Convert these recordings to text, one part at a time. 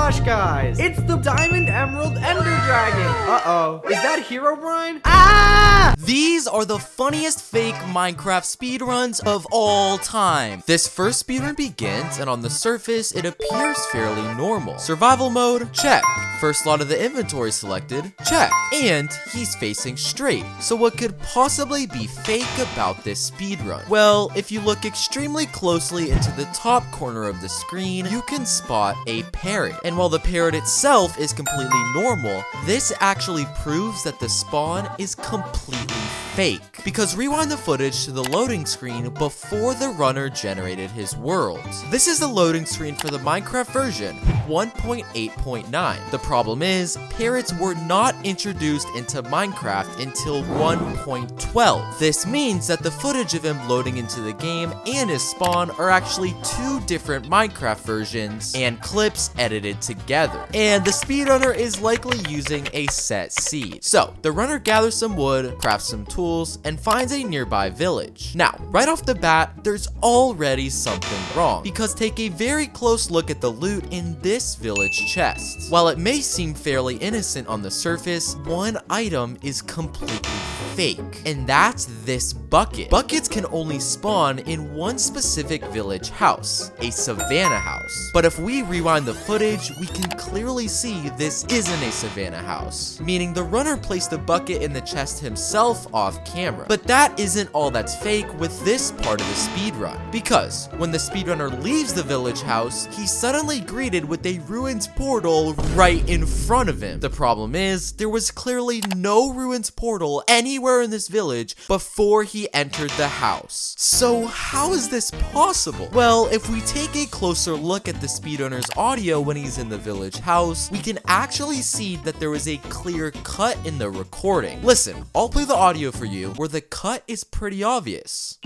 gosh, guys! It's the Diamond Emerald Ender Dragon! Uh-oh. Is that Herobrine? Ah! These are the funniest fake Minecraft speedruns of all time. This first speedrun begins, and on the surface, it appears fairly normal. Survival mode? Check. First slot of the inventory selected? Check. And he's facing straight. So what could possibly be fake about this speedrun? Well, if you look extremely closely into the top corner of the screen, you can spot a parrot. And while the parrot itself is completely normal, this actually proves that the spawn is completely fake. Because rewind the footage to the loading screen before the runner generated his world. This is the loading screen for the Minecraft version 1.8.9. The problem is, parrots were not introduced into Minecraft until 1.12. This means that the footage of him loading into the game and his spawn are actually two different Minecraft versions and clips edited together. And the speedrunner is likely using a set seed. So, the runner gathers some wood, crafts some tools, and finds a nearby village. Now, right off the bat, there's already something wrong, because take a very close look at the loot in this village chest. While it may seem fairly innocent on the surface, one item is completely fake, and that's this bucket. Buckets can only spawn in one specific village house, a savannah house. But if we rewind the footage, we can clearly see this isn't a savannah house, meaning the runner placed the bucket in the chest himself off camera. But that isn't all that's fake with this part of the speedrun, because when the speedrunner leaves the village house, he's suddenly greeted with a ruins portal right in front of him. The problem is, there was clearly no ruins portal anywhere in this village before he entered the house. So how is this possible? Well, if we take a closer look at the speedrunner's audio when he's in the village house, we can actually see that there was a clear cut in the recording. Listen, I'll play the audio for you where the cut is pretty obvious.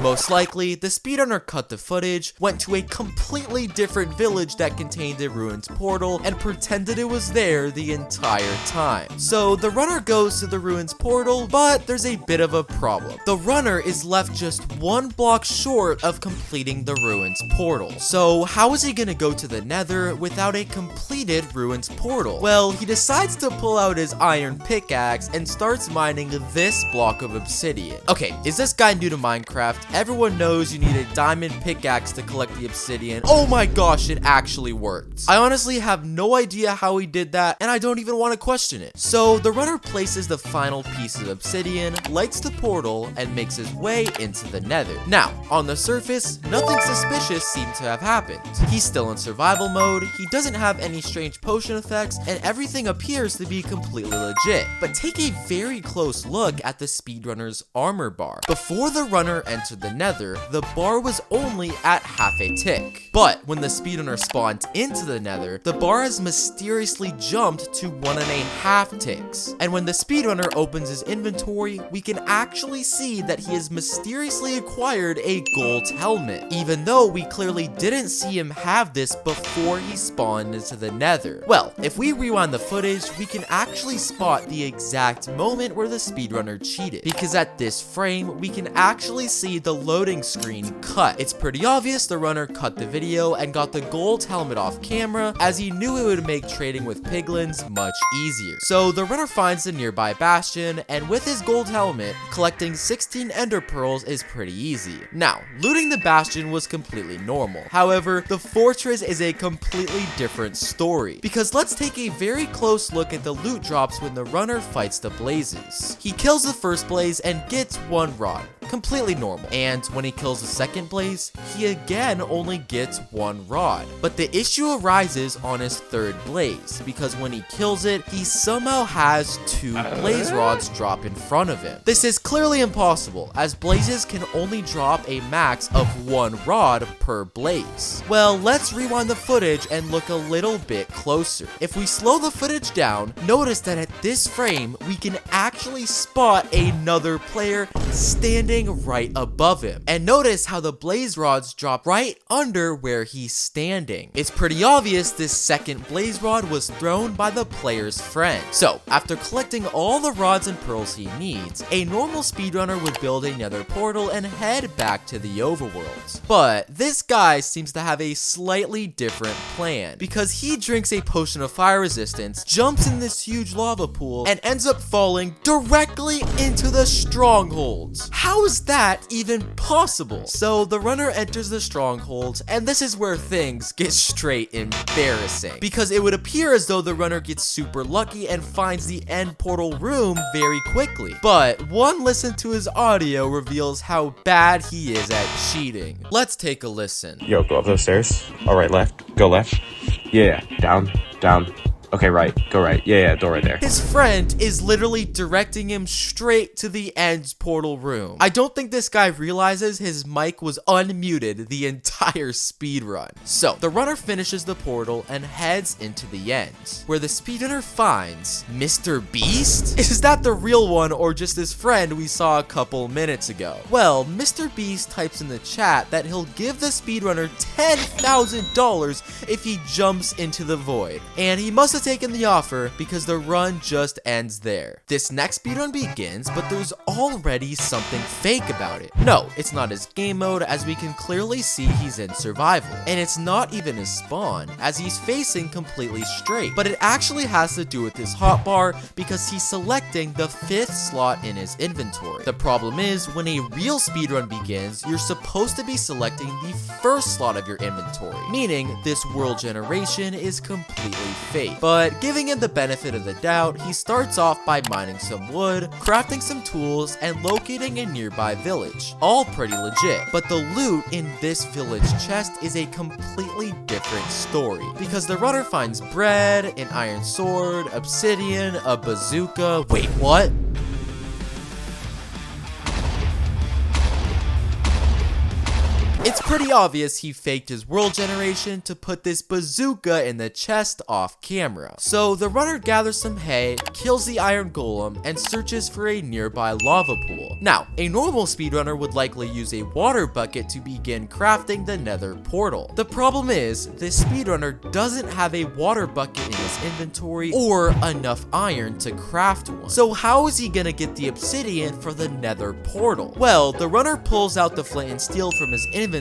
Most likely, the speedrunner cut the footage, went to a completely different village that contained a ruins portal, and pretended it was there the entire time. So the runner goes to the ruins portal, but there's a bit of a problem. The runner is left just one block short of completing the ruins portal. So how is he gonna go to the Nether without a completed ruins portal? Well, he decides to pull out his iron pickaxe and starts mining this block of obsidian. Okay, is this guy new to Minecraft? Everyone knows you need a diamond pickaxe to collect the obsidian. Oh my gosh, it actually worked. I honestly have no idea how he did that, and I don't even want to question it. So the runner places the final piece of obsidian, lights the portal, and makes his way into the Nether. Now, on the surface, nothing suspicious seemed to have happened. He's still in survival mode, he doesn't have any strange potion effects, and everything appears to be completely legit. But take a very close look at the speedrunner's armor bar. Before the runner entered the Nether, the bar was only at half a tick. But when the speedrunner spawned into the Nether, the bar has mysteriously jumped to 1.5 ticks. And when the speedrunner opens his inventory, we can actually see that he has mysteriously acquired a gold helmet, even though we clearly didn't see him have this before he spawned into the Nether. Well, if we rewind the footage, we can actually spot the exact moment where the speedrunner cheated, because at this frame, we can actually see the loading screen cut. It's pretty obvious the runner cut the video and got the gold helmet off camera, as he knew it would make trading with piglins much easier. So the runner finds the nearby bastion, and with his gold helmet, collecting 16 ender pearls is pretty easy. Now, looting the bastion was completely normal. However, the fortress is a completely different story, because let's take a very close look at the loot drops when the runner fights the blazes. He kills the first blaze and gets one rod. Completely normal. And when he kills the second blaze, he again only gets one rod. But the issue arises on his third blaze, because when he kills it, he somehow has 2 blaze rods drop in front of him. This is clearly impossible, as blazes can only drop a max of 1 rod per blaze. Well, let's rewind the footage and look a little bit closer. If we slow the footage down, notice that at this frame, we can actually spot another player standing standing right above him. And notice how the blaze rods drop right under where he's standing. It's pretty obvious this second blaze rod was thrown by the player's friend. So, after collecting all the rods and pearls he needs, a normal speedrunner would build a nether portal and head back to the overworld. But this guy seems to have a slightly different plan, because he drinks a potion of fire resistance, jumps in this huge lava pool, and ends up falling directly into the strongholds. How is that even possible? So the runner enters the stronghold, and this is where things get straight embarrassing, because it would appear as though the runner gets super lucky and finds the end portal room very quickly. But one listen to his audio reveals how bad he is at cheating. Let's take a listen. Yo, go up those stairs. All right, left. Go left. Yeah, down, down. Okay, right. Go right. Yeah, door right there. His friend is literally directing him straight to the end portal room. I don't think this guy realizes his mic was unmuted the entire speedrun. So, the runner finishes the portal and heads into the end, where the speedrunner finds Mr. Beast? Is that the real one or just his friend we saw a couple minutes ago? Well, Mr. Beast types in the chat that he'll give the speedrunner $10,000 if he jumps into the void. And he must have taken the offer because the run just ends there. This next speedrun begins, but there's already something fake about it. No, it's not his game mode, as we can clearly see he's in survival. And it's not even his spawn, as he's facing completely straight. But it actually has to do with his hotbar, because he's selecting the 5th slot in his inventory. The problem is, when a real speedrun begins, you're supposed to be selecting the 1st slot of your inventory, meaning this world generation is completely fake. But giving him the benefit of the doubt, he starts off by mining some wood, crafting some tools, and locating a nearby village. All pretty legit, but the loot in this village chest is a completely different story, because the runner finds bread, an iron sword, obsidian, a bazooka. Wait, what? It's pretty obvious he faked his world generation to put this bazooka in the chest off camera. So the runner gathers some hay, kills the iron golem, and searches for a nearby lava pool. Now, a normal speedrunner would likely use a water bucket to begin crafting the nether portal. The problem is, this speedrunner doesn't have a water bucket in his inventory or enough iron to craft one. So how is he gonna get the obsidian for the nether portal? Well, the runner pulls out the flint and steel from his inventory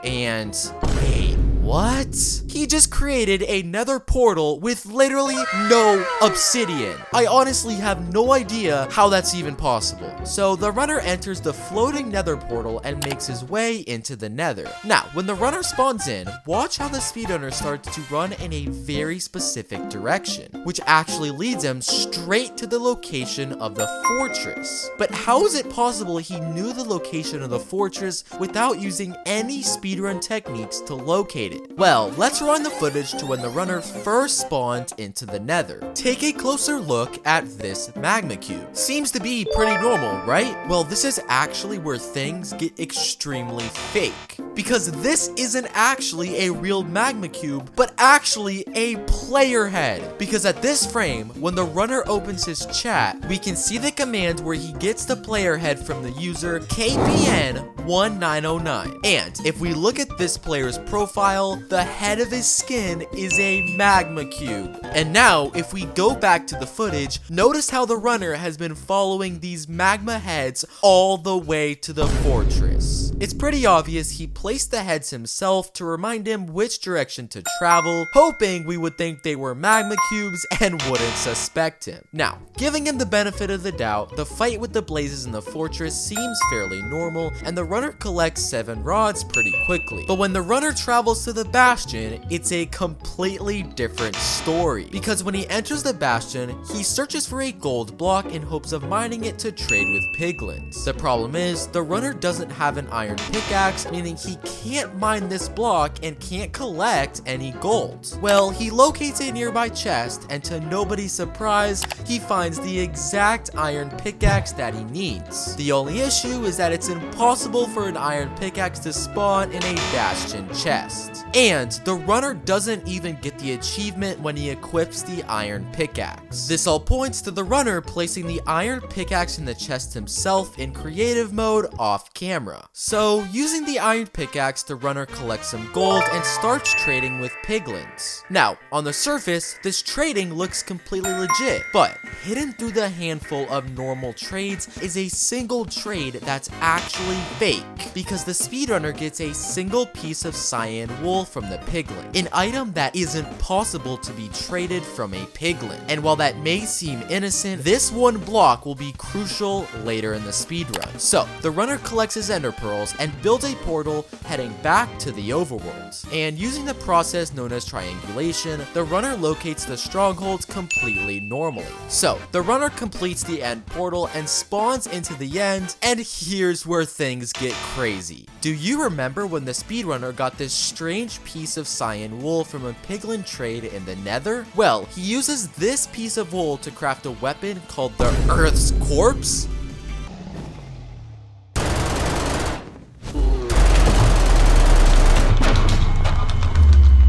and wait, what? He just created a nether portal with literally no obsidian. I honestly have no idea how that's even possible. So the runner enters the floating nether portal and makes his way into the nether. Now, when the runner spawns in, watch how the speedrunner starts to run in a very specific direction, which actually leads him straight to the location of the fortress. But how is it possible he knew the location of the fortress without using any speedrun techniques to locate it? Well, let's rewind the footage to when the runner first spawned into the nether. Take a closer look at this magma cube. Seems to be pretty normal, right? Well, this is actually where things get extremely fake, because this isn't actually a real magma cube, but actually a player head. Because at this frame, when the runner opens his chat, we can see the command where he gets the player head from the user KPN1909. And if we look at this player's profile, the head of his skin is a magma cube. And now, if we go back to the footage, notice how the runner has been following these magma heads all the way to the fortress. It's pretty obvious he placed the heads himself to remind him which direction to travel, hoping we would think they were magma cubes and wouldn't suspect him. Now, giving him the benefit of the doubt, the fight with the blazes in the fortress seems fairly normal, and the runner collects 7 rods pretty quickly. But when the runner travels to the bastion, it's a completely different story, because when he enters the bastion, he searches for a gold block in hopes of mining it to trade with piglins. The problem is, the runner doesn't have an iron iron pickaxe, meaning he can't mine this block and can't collect any gold. Well, he locates a nearby chest, and to nobody's surprise, he finds the exact iron pickaxe that he needs. The only issue is that it's impossible for an iron pickaxe to spawn in a bastion chest. And the runner doesn't even get the achievement when he equips the iron pickaxe. This all points to the runner placing the iron pickaxe in the chest himself in creative mode off camera. So using the iron pickaxe, the runner collects some gold and starts trading with piglins. Now, on the surface, this trading looks completely legit, but hidden through the handful of normal trades is a single trade that's actually fake, because the speedrunner gets a single piece of cyan wool from the piglin, an item that isn't possible to be traded from a piglin. And while that may seem innocent, this one block will be crucial later in the speedrun. So the runner collects his ender pearls and builds a portal heading back to the overworld. And using the process known as triangulation, the runner locates the strongholds completely normally. So the runner completes the end portal and spawns into the end, and here's where things get crazy. Do you remember when the speedrunner got this strange piece of cyan wool from a piglin trade in the Nether? Well, he uses this piece of wool to craft a weapon called the Earth's Corpse.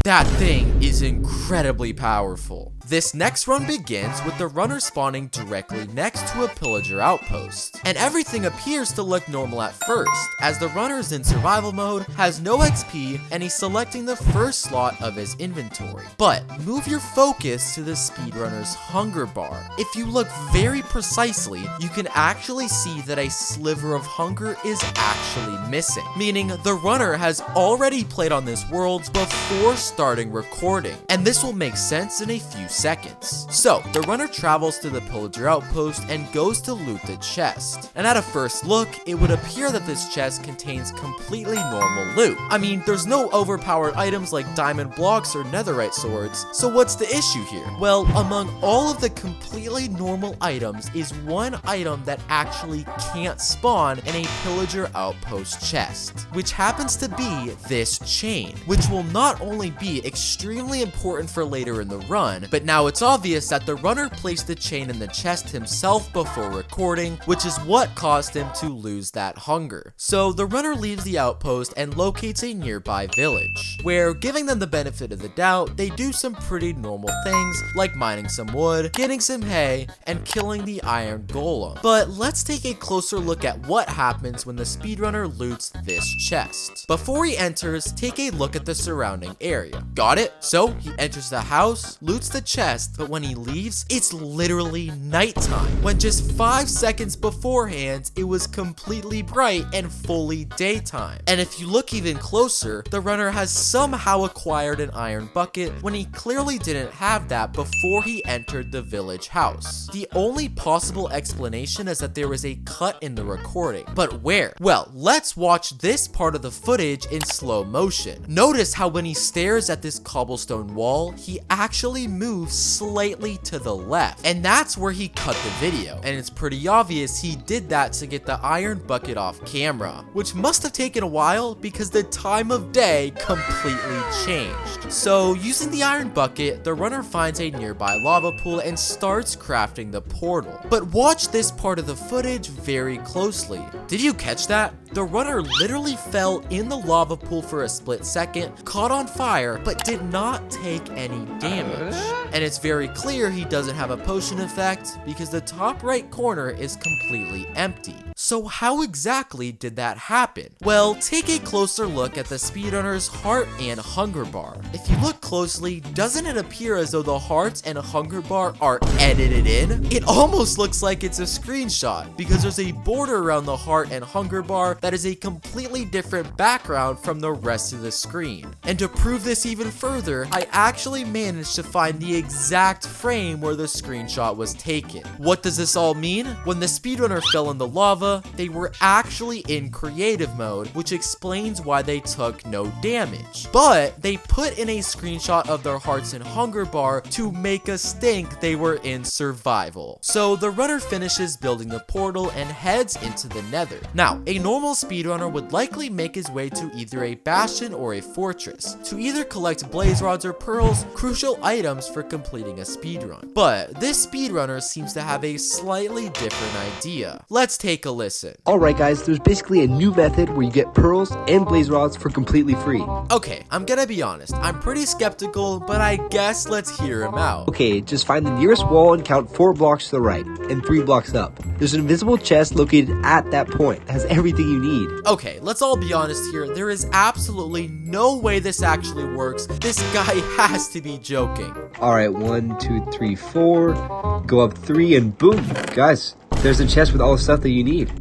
That thing is incredibly powerful. This next run begins with the runner spawning directly next to a pillager outpost, and everything appears to look normal at first, as the runner is in survival mode, has no XP, and he's selecting the first slot of his inventory. But move your focus to the speedrunner's hunger bar. If you look very precisely, you can actually see that a sliver of hunger is actually missing, meaning the runner has already played on this world before starting recording, and this will make sense in a few seconds. So the runner travels to the pillager outpost and goes to loot the chest, and at a first look it would appear that this chest contains completely normal loot. I mean, there's no overpowered items like diamond blocks or netherite swords, so what's the issue here? Well, among all of the completely normal items is one item that actually can't spawn in a pillager outpost chest, which happens to be this chain, which will not only be extremely important for later in the run, but now it's obvious that the runner placed the chain in the chest himself before recording, which is what caused him to lose that hunger. So the runner leaves the outpost and locates a nearby village, where, giving them the benefit of the doubt, they do some pretty normal things like mining some wood, getting some hay, and killing the iron golem. But let's take a closer look at what happens when the speedrunner loots this chest. Before he enters, take a look at the surrounding area. Got it? So he enters the house, loots the chest, but when he leaves, it's literally nighttime, when just 5 seconds beforehand, it was completely bright and fully daytime. And if you look even closer, the runner has somehow acquired an iron bucket when he clearly didn't have that before he entered the village house. The only possible explanation is that there was a cut in the recording, but where? Well, let's watch this part of the footage in slow motion. Notice how when he stares at this cobblestone wall, he actually moves slightly to the left, and that's where he cut the video, and it's pretty obvious he did that to get the iron bucket off camera, which must have taken a while because the time of day completely changed. So using the iron bucket, the runner finds a nearby lava pool and starts crafting the portal. But watch this part of the footage very closely. Did you catch that? The runner literally fell in the lava pool for a split second, caught on fire, but did not take any damage. And it's very clear he doesn't have a potion effect because the top right corner is completely empty. So how exactly did that happen? Well, take a closer look at the speedrunner's heart and hunger bar. If you look closely, doesn't it appear as though the hearts and hunger bar are edited in? It almost looks like it's a screenshot because there's a border around the heart and hunger bar that is a completely different background from the rest of the screen. And to prove this even further, I actually managed to find the exact frame where the screenshot was taken. What does this all mean? When the speedrunner fell in the lava, beta, they were actually in creative mode, which explains why they took no damage. But they put in a screenshot of their hearts and hunger bar to make us think they were in survival. So the runner finishes building the portal and heads into the Nether. Now, a normal speedrunner would likely make his way to either a bastion or a fortress to either collect blaze rods or pearls, crucial items for completing a speedrun. But this speedrunner seems to have a slightly different idea. Let's take a listen. Alright guys, there's basically a new method where you get pearls and blaze rods for completely free. Okay, I'm gonna be honest, I'm pretty skeptical, but I guess let's hear him out. Okay, just find the nearest wall and count 4 blocks to the right, and 3 blocks up. There's an invisible chest located at that point that has everything you need. Okay, let's all be honest here, there is absolutely no way this actually works. This guy has to be joking. Alright, 1, 2, 3, 4. Go up 3 and boom! Guys, there's a chest with all the stuff that you need.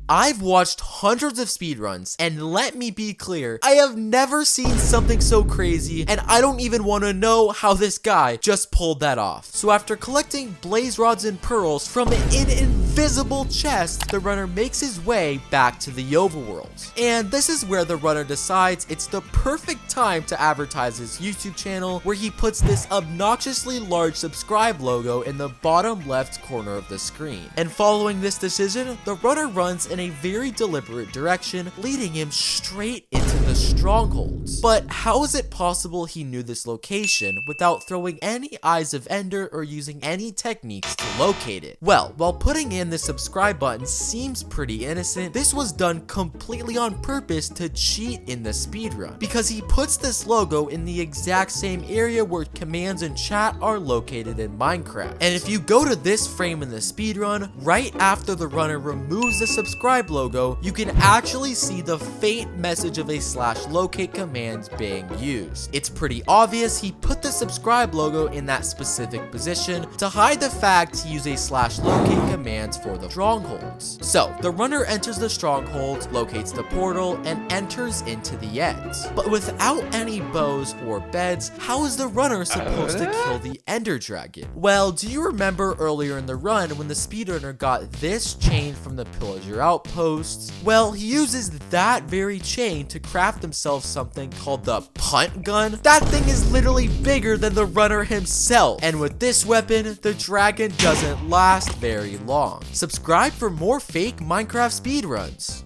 I've watched hundreds of speedruns, and let me be clear, I have never seen something so crazy, and I don't even want to know how this guy just pulled that off. So after collecting blaze rods and pearls from an invisible chest, the runner makes his way back to the overworld. And this is where the runner decides it's the perfect time to advertise his YouTube channel, where he puts this obnoxiously large subscribe logo in the bottom left corner of the screen. And following this decision, the runner runs in a very deliberate direction, leading him straight into the strongholds. But how is it possible he knew this location without throwing any eyes of ender or using any techniques to locate it? Well, while putting in the subscribe button seems pretty innocent, this was done completely on purpose to cheat in the speedrun, because he puts this logo in the exact same area where commands and chat are located in Minecraft. And if you go to this frame in the speedrun, right after the runner removes the subscribe logo, you can actually see the faint message of a /locate command being used. It's pretty obvious he put the subscribe logo in that specific position to hide the fact he used a /locate command for the strongholds. So the runner enters the stronghold, locates the portal, and enters into the end. But without any bows or beds, how is the runner supposed to kill the ender dragon? Well, do you remember earlier in the run when the speedrunner got this chain from the pillager outposts? Well, he uses that very chain to craft himself something called the punt gun. That thing is literally bigger than the runner himself, and with this weapon, the dragon doesn't last very long. Subscribe for more fake Minecraft speedruns.